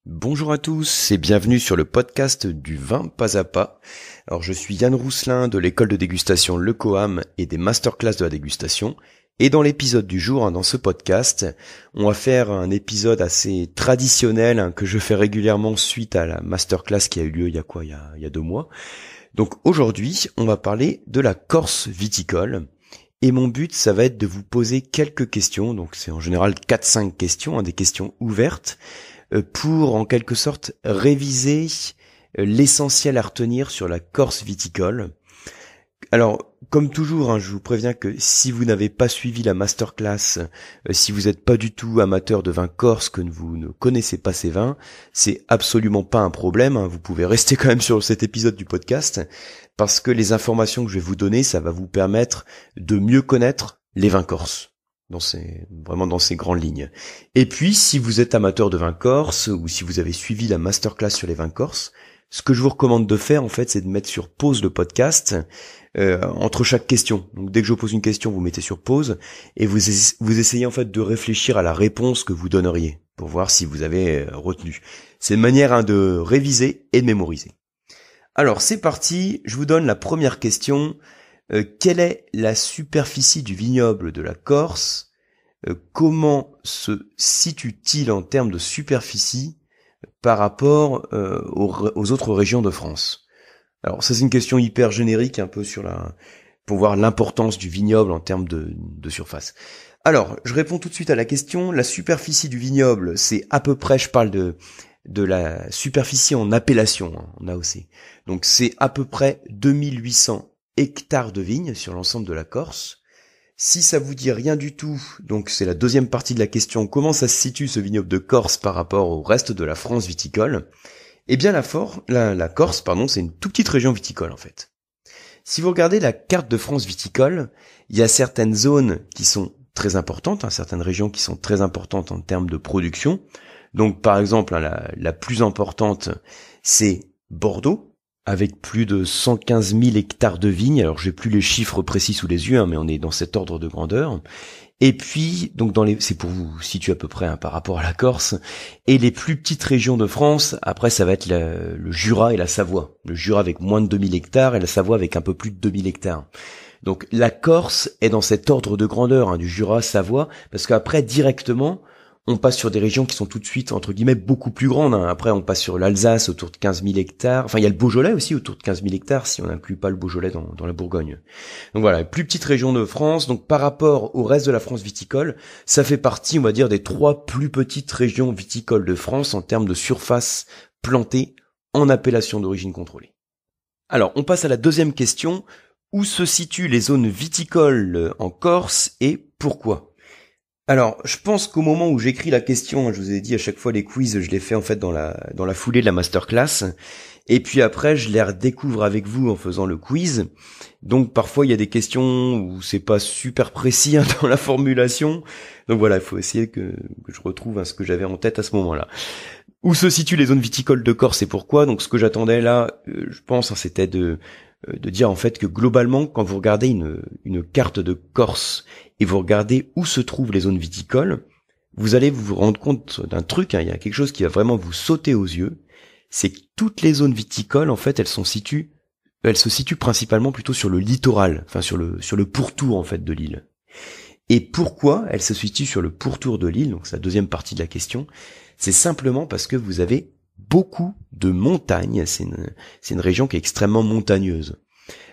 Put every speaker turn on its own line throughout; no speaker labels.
Bonjour à tous et bienvenue sur le podcast du vin pas à pas. Alors je suis Yann Rousselin de l'école de dégustation Le Coam et des masterclass de la dégustation. Et dans l'épisode du jour, dans ce podcast, on va faire un épisode assez traditionnel que je fais régulièrement suite à la masterclass qui a eu lieu il y a 2 mois. Donc aujourd'hui, on va parler de la Corse viticole. Et mon but, ça va être de vous poser quelques questions. Donc c'est en général 4-5 questions, des questions ouvertes, pour en quelque sorte réviser l'essentiel à retenir sur la Corse viticole. Alors, comme toujours, je vous préviens que si vous n'avez pas suivi la masterclass, si vous n'êtes pas du tout amateur de vin corse, que vous ne connaissez pas ces vins, c'est absolument pas un problème. Vous pouvez rester quand même sur cet épisode du podcast, parce que les informations que je vais vous donner, ça va vous permettre de mieux connaître les vins corses. Vraiment dans ces grandes lignes. Et puis, si vous êtes amateur de vin corse, ou si vous avez suivi la masterclass sur les vins corses, ce que je vous recommande de faire, en fait, c'est de mettre sur pause le podcast, entre chaque question. Donc, dès que je pose une question, vous mettez sur pause, et vous essayez, en fait, de réfléchir à la réponse que vous donneriez, pour voir si vous avez retenu. C'est une manière, de réviser et de mémoriser. Alors, c'est parti, je vous donne la première question. Quelle est la superficie du vignoble de la Corse? Comment se situe-t-il en termes de superficie par rapport aux autres régions de France? Alors ça c'est une question hyper générique, un peu pour voir l'importance du vignoble en termes de surface. Alors, je réponds tout de suite à la question. La superficie du vignoble, c'est à peu près, je parle de la superficie en appellation, en AOC. Donc c'est à peu près 2800 hectares de vignes sur l'ensemble de la Corse. Si ça vous dit rien du tout, donc c'est la deuxième partie de la question, comment ça se situe ce vignoble de Corse par rapport au reste de la France viticole? Eh bien la Corse, c'est une toute petite région viticole en fait. Si vous regardez la carte de France viticole, il y a certaines zones qui sont très importantes, certaines régions qui sont très importantes en termes de production. Donc par exemple, la plus importante, c'est Bordeaux, avec plus de 115 000 hectares de vignes. Alors j'ai plus les chiffres précis sous les yeux, mais on est dans cet ordre de grandeur. Et puis, donc c'est pour vous situer à peu près par rapport à la Corse. Et les plus petites régions de France, après ça va être le Jura et la Savoie. Le Jura avec moins de 2000 hectares et la Savoie avec un peu plus de 2000 hectares. Donc la Corse est dans cet ordre de grandeur, du Jura, Savoie, parce qu'après directement, on passe sur des régions qui sont tout de suite, entre guillemets, beaucoup plus grandes. Après, on passe sur l'Alsace, autour de 15 000 hectares. Enfin, il y a le Beaujolais aussi, autour de 15 000 hectares, si on n'inclut pas le Beaujolais dans la Bourgogne. Donc voilà, plus petite région de France. Donc par rapport au reste de la France viticole, ça fait partie, on va dire, des 3 plus petites régions viticoles de France en termes de surface plantée en appellation d'origine contrôlée. Alors, on passe à la deuxième question. Où se situent les zones viticoles en Corse et pourquoi? Alors, je pense qu'au moment où j'écris la question, je vous ai dit à chaque fois les quiz, je les fais en fait dans la foulée de la masterclass, et puis après je les redécouvre avec vous en faisant le quiz. Donc parfois il y a des questions où c'est pas super précis dans la formulation. Donc voilà, il faut essayer que je retrouve ce que j'avais en tête à ce moment-là. Où se situent les zones viticoles de Corse et pourquoi? Donc ce que j'attendais là, je pense, c'était de dire en fait que globalement, quand vous regardez une carte de Corse et vous regardez où se trouvent les zones viticoles, vous allez vous rendre compte d'un truc, il y a quelque chose qui va vraiment vous sauter aux yeux, c'est que toutes les zones viticoles, en fait, elles se situent principalement plutôt sur le littoral, enfin sur le pourtour en fait de l'île. Et pourquoi elles se situent sur le pourtour de l'île, donc c'est la deuxième partie de la question, c'est simplement parce que vous avez beaucoup de montagnes, c'est une région qui est extrêmement montagneuse.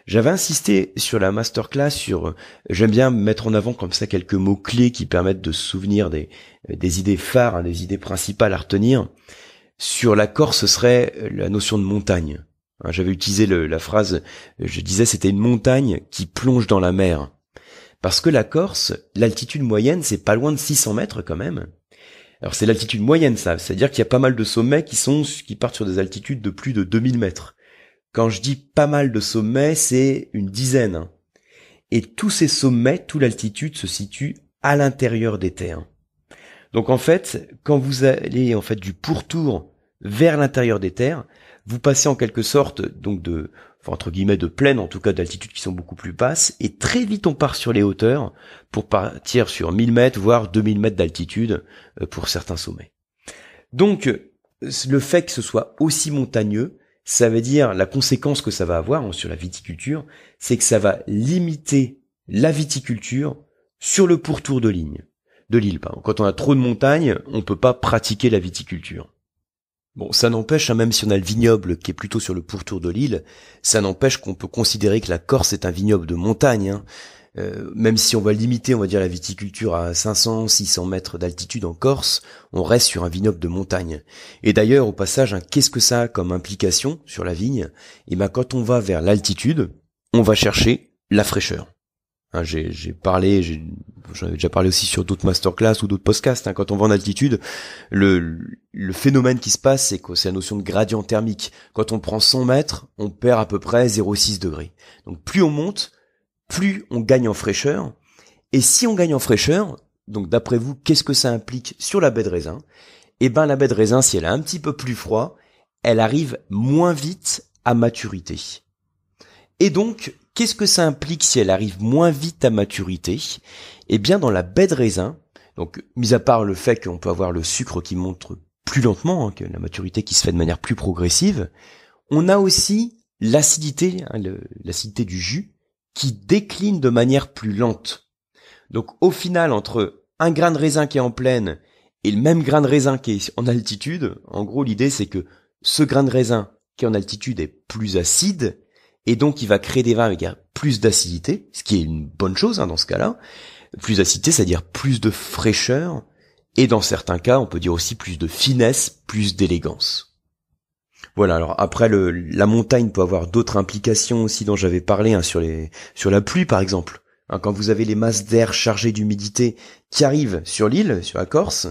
J'avais insisté sur la masterclass j'aime bien mettre en avant comme ça quelques mots-clés qui permettent de se souvenir des idées phares, des idées principales à retenir. Sur la Corse, ce serait la notion de montagne. J'avais utilisé la phrase, je disais c'était une montagne qui plonge dans la mer. Parce que la Corse, l'altitude moyenne, c'est pas loin de 600 mètres quand même. Alors c'est l'altitude moyenne ça, c'est-à-dire qu'il y a pas mal de sommets qui partent sur des altitudes de plus de 2000 mètres. Quand je dis pas mal de sommets, c'est une dizaine. Et tous ces sommets, toute l'altitude se situe à l'intérieur des terres. Donc en fait, quand vous allez en fait du pourtour vers l'intérieur des terres, vous passez en quelque sorte donc entre guillemets de plaine, en tout cas d'altitudes qui sont beaucoup plus basses, et très vite on part sur les hauteurs pour partir sur 1000 mètres voire 2000 mètres d'altitude pour certains sommets. Donc le fait que ce soit aussi montagneux, ça veut dire la conséquence que ça va avoir sur la viticulture, c'est que ça va limiter la viticulture sur le pourtour de l'île. Quand on a trop de montagnes, on peut pas pratiquer la viticulture. Bon, ça n'empêche, même si on a le vignoble qui est plutôt sur le pourtour de l'île, ça n'empêche qu'on peut considérer que la Corse est un vignoble de montagne. Même si on va limiter, on va dire, la viticulture à 500, 600 mètres d'altitude en Corse, on reste sur un vignoble de montagne. Et d'ailleurs, au passage, qu'est-ce que ça a comme implication sur la vigne? Et quand on va vers l'altitude, on va chercher la fraîcheur. J'en avais déjà parlé aussi sur d'autres masterclass ou d'autres podcasts. Quand on va en altitude, le phénomène qui se passe, c'est la notion de gradient thermique. Quand on prend 100 mètres, on perd à peu près 0,6 degrés. Donc plus on monte, plus on gagne en fraîcheur. Et si on gagne en fraîcheur, donc d'après vous, qu'est-ce que ça implique sur la baie de raisin? La baie de raisin, si elle a un petit peu plus froid, elle arrive moins vite à maturité. Et donc, qu'est-ce que ça implique si elle arrive moins vite à maturité? Dans la baie de raisin, donc mis à part le fait qu'on peut avoir le sucre qui monte plus lentement, que la maturité qui se fait de manière plus progressive, on a aussi l'acidité, l'acidité du jus, qui décline de manière plus lente. Donc au final, entre un grain de raisin qui est en plaine et le même grain de raisin qui est en altitude, en gros l'idée c'est que ce grain de raisin qui est en altitude est plus acide, et donc il va créer des vins avec plus d'acidité, ce qui est une bonne chose dans ce cas-là. Plus d'acidité, c'est-à-dire plus de fraîcheur, et dans certains cas, on peut dire aussi plus de finesse, plus d'élégance. Voilà, alors après la montagne peut avoir d'autres implications aussi dont j'avais parlé, sur la pluie par exemple. Quand vous avez les masses d'air chargées d'humidité qui arrivent sur l'île, sur la Corse,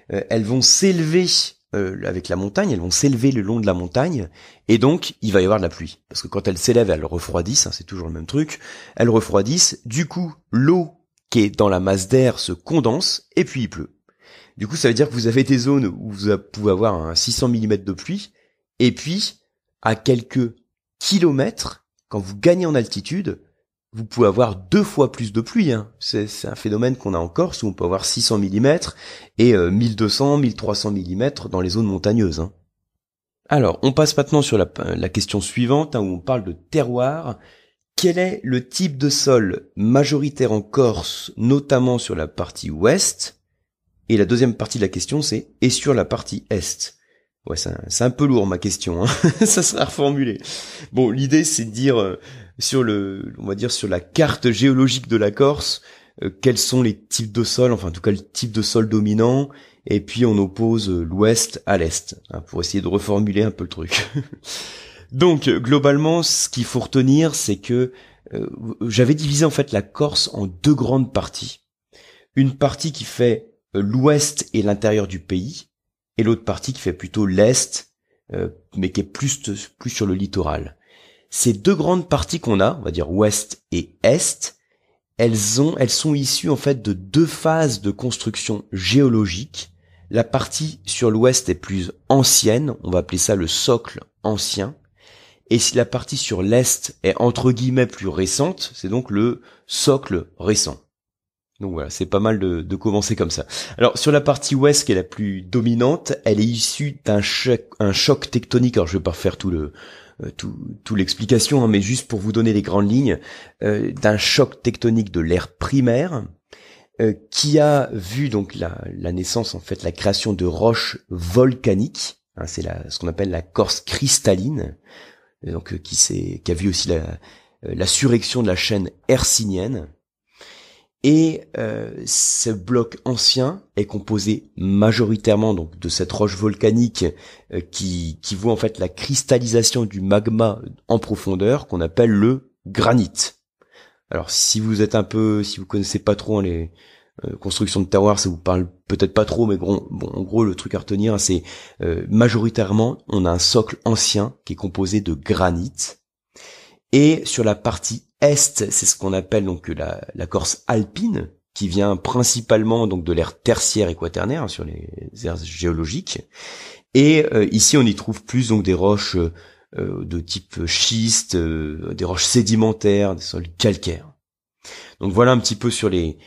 elles vont s'élever avec la montagne, elles vont s'élever le long de la montagne, et donc il va y avoir de la pluie. Parce que quand elles s'élèvent, elles refroidissent, c'est toujours le même truc, elles refroidissent, du coup l'eau qui est dans la masse d'air se condense, et puis il pleut. Du coup ça veut dire que vous avez des zones où vous pouvez avoir un 600 mm de pluie, et puis à quelques kilomètres, quand vous gagnez en altitude, vous pouvez avoir 2 fois plus de pluie. C'est un phénomène qu'on a en Corse où on peut avoir 600 mm et 1200, 1300 mm dans les zones montagneuses. Alors, on passe maintenant sur la question suivante où on parle de terroir. Quel est le type de sol majoritaire en Corse, notamment sur la partie ouest? Et la deuxième partie de la question, c'est et sur la partie est? Ouais, c'est un peu lourd ma question, ça sera reformulé. Bon, l'idée c'est de dire sur la carte géologique de la Corse, quels sont les types de sol, enfin en tout cas le type de sol dominant, et puis on oppose l'ouest à l'est, pour essayer de reformuler un peu le truc. Donc globalement, ce qu'il faut retenir, c'est que j'avais divisé en fait la Corse en 2 grandes parties. Une partie qui fait l'ouest et l'intérieur du pays, et l'autre partie qui fait plutôt l'est, mais qui est plus sur le littoral. Ces 2 grandes parties qu'on a, on va dire ouest et est, elles sont issues en fait de 2 phases de construction géologique. La partie sur l'ouest est plus ancienne, on va appeler ça le socle ancien, et si la partie sur l'est est entre guillemets plus récente, c'est donc le socle récent. Donc voilà, c'est pas mal de commencer comme ça. Alors sur la partie ouest qui est la plus dominante, elle est issue d'un choc tectonique. Alors je vais pas refaire tout l'explication, mais juste pour vous donner les grandes lignes, d'un choc tectonique de l'ère primaire, qui a vu donc la naissance, en fait, la création de roches volcaniques. C'est ce qu'on appelle la Corse cristalline, donc qui a vu aussi la surrection de la chaîne hercynienne. Et ce bloc ancien est composé majoritairement donc de cette roche volcanique qui voit en fait la cristallisation du magma en profondeur qu'on appelle le granit. Alors si vous connaissez pas trop les constructions de terroir, ça vous parle peut-être pas trop, mais bon, en gros le truc à retenir, c'est majoritairement on a un socle ancien qui est composé de granit. Et sur la partie est, c'est ce qu'on appelle donc la Corse alpine, qui vient principalement donc de l'ère tertiaire et quaternaire, sur les aires géologiques. Et ici, on y trouve plus donc des roches de type schiste, des roches sédimentaires, des sols calcaires. Donc voilà un petit peu sur les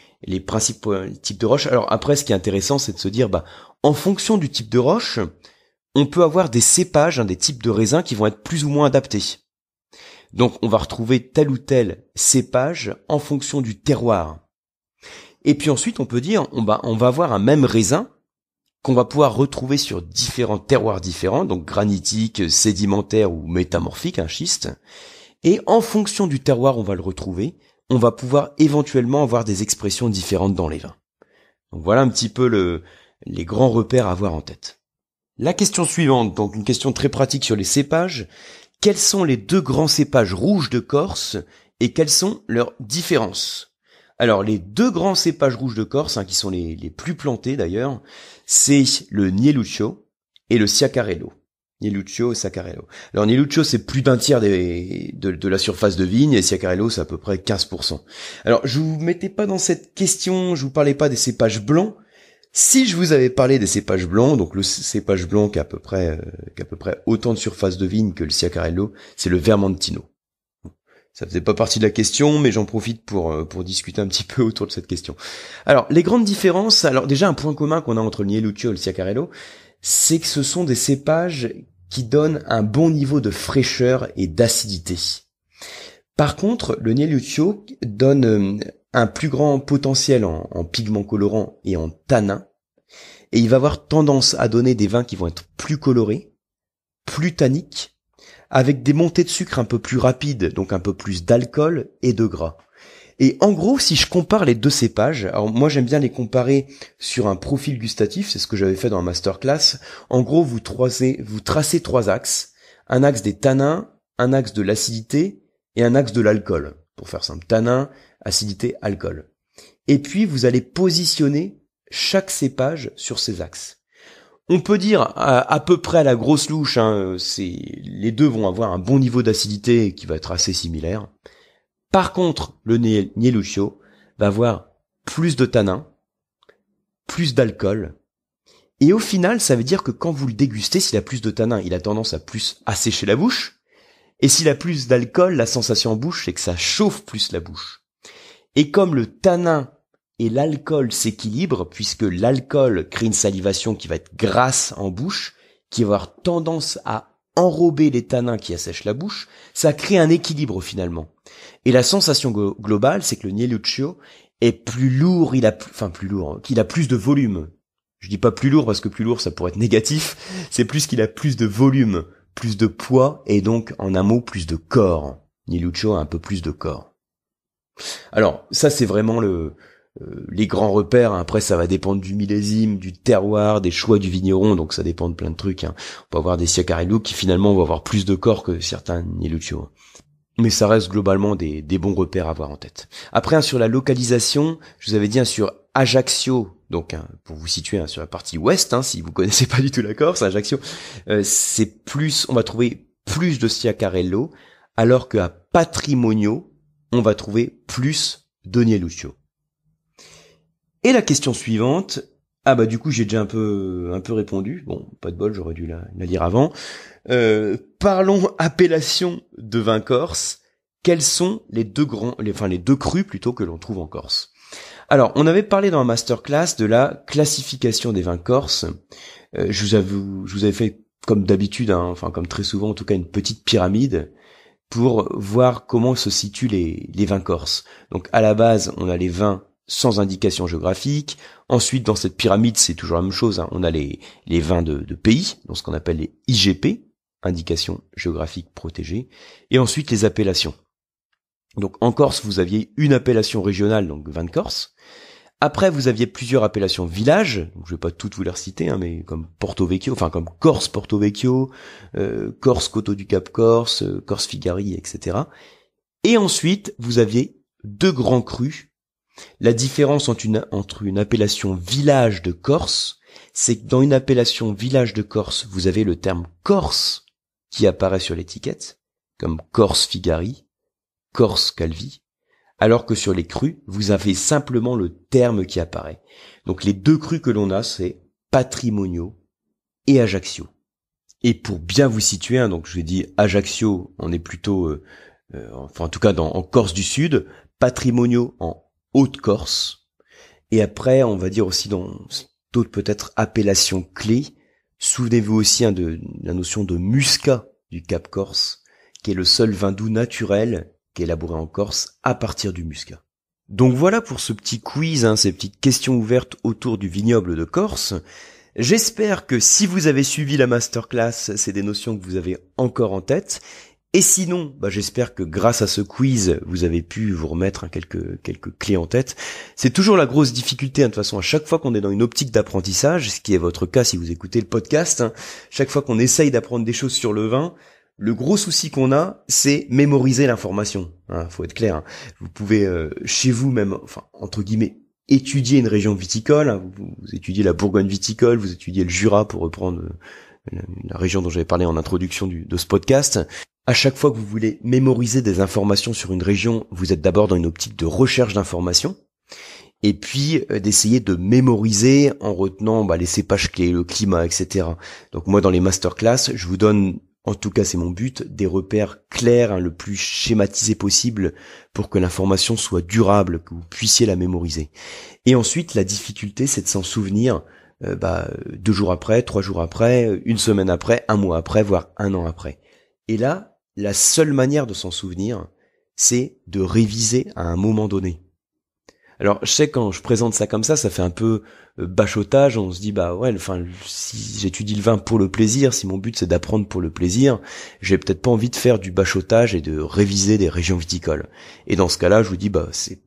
principaux types de roches. Alors après, ce qui est intéressant, c'est de se dire, en fonction du type de roche, on peut avoir des cépages, des types de raisins qui vont être plus ou moins adaptés. Donc on va retrouver tel ou tel cépage en fonction du terroir. Et puis ensuite on peut dire, on va avoir un même raisin qu'on va pouvoir retrouver sur différents terroirs différents, donc granitiques, sédimentaires ou métamorphiques, schiste. Et en fonction du terroir, on va le retrouver. On va pouvoir éventuellement avoir des expressions différentes dans les vins. Donc voilà un petit peu les grands repères à avoir en tête. La question suivante, donc une question très pratique sur les cépages. Quels sont les 2 grands cépages rouges de Corse et quelles sont leurs différences? Alors les 2 grands cépages rouges de Corse, qui sont les plus plantés d'ailleurs, c'est le Nieluccio et le Sciacarello. Nieluccio et Sciacarello. Alors Nieluccio c'est plus d'un tiers de la surface de vigne et Sciacarello c'est à peu près 15%. Alors je vous mettais pas dans cette question, je vous parlais pas des cépages blancs. Si je vous avais parlé des cépages blancs, donc le cépage blanc qui a à peu près autant de surface de vigne que le Sciacarello, c'est le Vermentino. Ça faisait pas partie de la question, mais j'en profite pour discuter un petit peu autour de cette question. Alors, les grandes différences, alors déjà un point commun qu'on a entre le Nieluccio et le Sciacarello, c'est que ce sont des cépages qui donnent un bon niveau de fraîcheur et d'acidité. Par contre, le Nieluccio donne un plus grand potentiel en pigments colorants et en tanins, et il va avoir tendance à donner des vins qui vont être plus colorés, plus tanniques, avec des montées de sucre un peu plus rapides, donc un peu plus d'alcool et de gras. Et en gros, si je compare les 2 cépages, alors moi j'aime bien les comparer sur un profil gustatif, c'est ce que j'avais fait dans la masterclass. En gros, vous tracez 3 axes. Un axe des tanins, un axe de l'acidité et un axe de l'alcool. Pour faire simple, tanin, acidité, alcool. Et puis vous allez positionner chaque cépage sur ces axes. On peut dire à peu près à la grosse louche, les 2 vont avoir un bon niveau d'acidité qui va être assez similaire. Par contre, le Nieluccio va avoir plus de tanins, plus d'alcool, et au final, ça veut dire que quand vous le dégustez, s'il a plus de tanins, il a tendance à plus assécher la bouche, et s'il a plus d'alcool, la sensation en bouche, c'est que ça chauffe plus la bouche. Et comme le tanin et l'alcool s'équilibrent, puisque l'alcool crée une salivation qui va être grasse en bouche, qui va avoir tendance à enrober les tanins qui assèchent la bouche, ça crée un équilibre finalement. Et la sensation globale, c'est que le Nieluccio est plus lourd, qu'il a plus de volume. Je dis pas plus lourd parce que plus lourd ça pourrait être négatif, c'est plus qu'il a plus de volume, plus de poids et donc en un mot plus de corps. Nieluccio a un peu plus de corps. Alors ça c'est vraiment les grands repères. Après ça va dépendre du millésime, du terroir, des choix du vigneron, donc ça dépend de plein de trucs. On peut avoir des Sciacarello qui finalement vont avoir plus de corps que certains Nieluccio. Mais ça reste globalement des bons repères à avoir en tête. Après, sur la localisation, je vous avais dit sur Ajaccio, donc pour vous situer sur la partie ouest, si vous connaissez pas du tout la Corse, Ajaccio, c'est plus, on va trouver plus de Sciacarello, alors qu'à Patrimonio, on va trouver plus de Nieluccio. Et la question suivante, du coup j'ai déjà un peu répondu, bon pas de bol, j'aurais dû la lire avant. Parlons appellation de vin corse. Quels sont les 2 crus plutôt que l'on trouve en Corse? Alors, on avait parlé dans la masterclass de la classification des vins corses. Je vous avais fait comme d'habitude, comme très souvent en tout cas, une petite pyramide pour voir comment se situent les vins corses. Donc à la base, on a les vins sans indication géographique. Ensuite, dans cette pyramide, c'est toujours la même chose. On a les vins de pays, donc ce qu'on appelle les IGP, indications géographiques protégées. Et ensuite, les appellations. Donc en Corse, vous aviez une appellation régionale, donc vin de Corse. Après, vous aviez plusieurs appellations villages. Donc, je vais pas toutes vous les reciter, mais comme Porto Vecchio, comme Corse Porto Vecchio, Corse Coteau du Cap Corse, Corse Figari, etc. Et ensuite, vous aviez 2 grands crus. La différence entre une appellation village de Corse, c'est que dans une appellation village de Corse, vous avez le terme Corse qui apparaît sur l'étiquette, comme Corse Figari, Corse Calvi, alors que sur les crus, vous avez simplement le terme qui apparaît. Donc les 2 crus que l'on a, c'est Patrimonio et Ajaccio. Et pour bien vous situer, donc je vous ai dit Ajaccio, on est plutôt, en tout cas en Corse du Sud, Patrimonio en Haute-Corse, et après on va dire aussi dans d'autres peut-être appellations clés Souvenez-vous aussi de la notion de muscat du Cap Corse, qui est le seul vin doux naturel qui est élaboré en Corse à partir du muscat. Donc voilà pour ce petit quiz, ces petites questions ouvertes autour du vignoble de Corse. J'espère que si vous avez suivi la masterclass, c'est des notions que vous avez encore en tête. Et sinon, j'espère que grâce à ce quiz, vous avez pu vous remettre quelques clés en tête. C'est toujours la grosse difficulté, de toute façon, à chaque fois qu'on est dans une optique d'apprentissage, ce qui est votre cas si vous écoutez le podcast, chaque fois qu'on essaye d'apprendre des choses sur le vin, le gros souci qu'on a, c'est mémoriser l'information. Faut être clair. Vous pouvez chez vous même, entre guillemets, étudier une région viticole. Vous étudiez la Bourgogne viticole, vous étudiez le Jura pour reprendre la région dont j'avais parlé en introduction de ce podcast. À chaque fois que vous voulez mémoriser des informations sur une région, vous êtes d'abord dans une optique de recherche d'informations, et puis d'essayer de mémoriser en retenant les cépages clés, le climat, etc. Donc moi, dans les masterclass, je vous donne, en tout cas c'est mon but, des repères clairs, le plus schématisés possible, pour que l'information soit durable, que vous puissiez la mémoriser. Et ensuite, la difficulté, c'est de s'en souvenir 2 jours après, 3 jours après, 1 semaine après, 1 mois après, voire 1 an après. Et là, la seule manière de s'en souvenir, c'est de réviser à un moment donné. Alors, je sais, quand je présente ça comme ça fait un peu bachotage. On se dit, si j'étudie le vin pour le plaisir, si mon but c'est d'apprendre pour le plaisir, j'ai peut-être pas envie de faire du bachotage et de réviser des régions viticoles. Et dans ce cas-là, je vous dis, vous êtes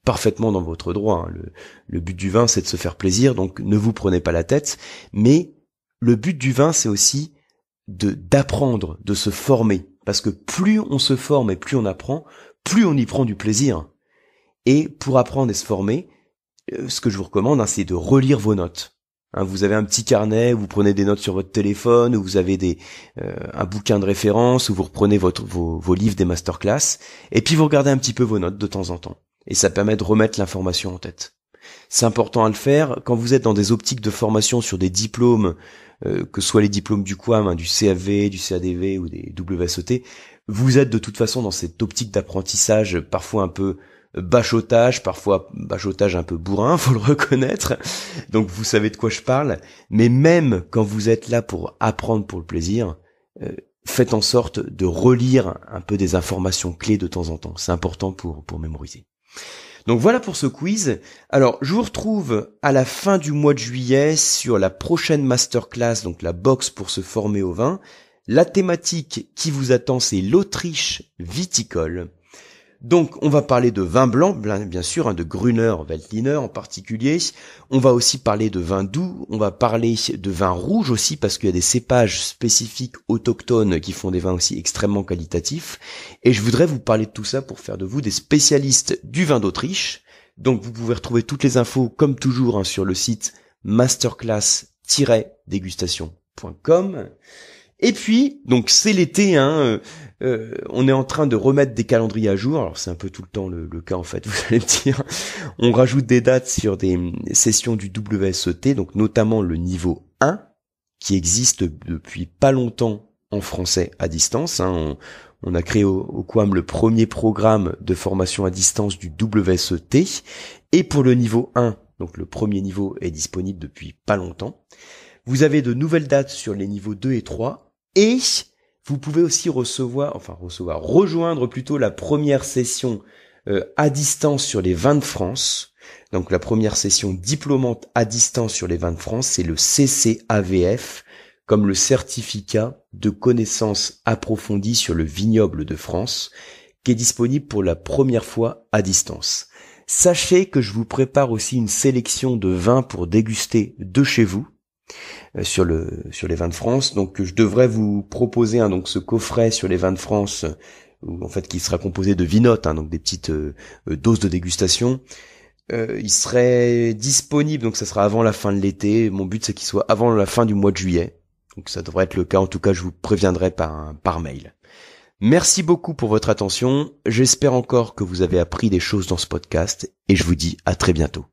parfaitement dans votre droit. Le but du vin, c'est de se faire plaisir, donc ne vous prenez pas la tête. Mais le but du vin, c'est aussi d'apprendre, de se former. Parce que plus on se forme et plus on apprend, plus on y prend du plaisir. Et pour apprendre et se former, ce que je vous recommande, c'est de relire vos notes. Vous avez un petit carnet, vous prenez des notes sur votre téléphone, ou vous avez un bouquin de référence, ou vous reprenez vos livres des masterclass, et puis vous regardez un petit peu vos notes de temps en temps. Et ça permet de remettre l'information en tête. C'est important à le faire quand vous êtes dans des optiques de formation sur des diplômes, que ce soit les diplômes du QAM, du CAV, du CADV ou des WSET. Vous êtes de toute façon dans cette optique d'apprentissage, parfois un peu bachotage, parfois bachotage un peu bourrin, faut le reconnaître. Donc vous savez de quoi je parle. Mais même quand vous êtes là pour apprendre pour le plaisir, faites en sorte de relire un peu des informations clés de temps en temps. C'est important pour mémoriser. Donc voilà pour ce quiz. Alors, je vous retrouve à la fin du mois de juillet sur la prochaine masterclass, donc la box pour se former au vin. La thématique qui vous attend, c'est l'Autriche viticole. Donc, on va parler de vin blanc, bien sûr, de Grüner Veltliner en particulier. On va aussi parler de vin doux. On va parler de vin rouge aussi, parce qu'il y a des cépages spécifiques autochtones qui font des vins aussi extrêmement qualitatifs. Et je voudrais vous parler de tout ça pour faire de vous des spécialistes du vin d'Autriche. Donc, vous pouvez retrouver toutes les infos, comme toujours, sur le site masterclass-dégustation.com. Et puis, donc c'est l'été, on est en train de remettre des calendriers à jour. Alors c'est un peu tout le temps le cas en fait, vous allez me dire. On rajoute des dates sur des sessions du WSET, donc notamment le niveau 1, qui existe depuis pas longtemps en français à distance. On a créé au QAM le premier programme de formation à distance du WSET. Et pour le niveau 1, donc le premier niveau est disponible depuis pas longtemps. Vous avez de nouvelles dates sur les niveaux 2 et 3. Et vous pouvez aussi rejoindre plutôt la première session à distance sur les vins de France. Donc la première session diplômante à distance sur les vins de France, c'est le CCAVF, comme le certificat de connaissances approfondies sur le vignoble de France, qui est disponible pour la première fois à distance. Sachez que je vous prépare aussi une sélection de vins pour déguster de chez vous, sur les vins de France. Donc je devrais vous proposer donc ce coffret sur les vins de France, en fait qui sera composé de vinotes, donc des petites doses de dégustation. Il serait disponible, donc ça sera avant la fin de l'été. Mon but c'est qu'il soit avant la fin du mois de juillet. Donc ça devrait être le cas. En tout cas, je vous préviendrai par mail. Merci beaucoup pour votre attention. J'espère encore que vous avez appris des choses dans ce podcast et je vous dis à très bientôt.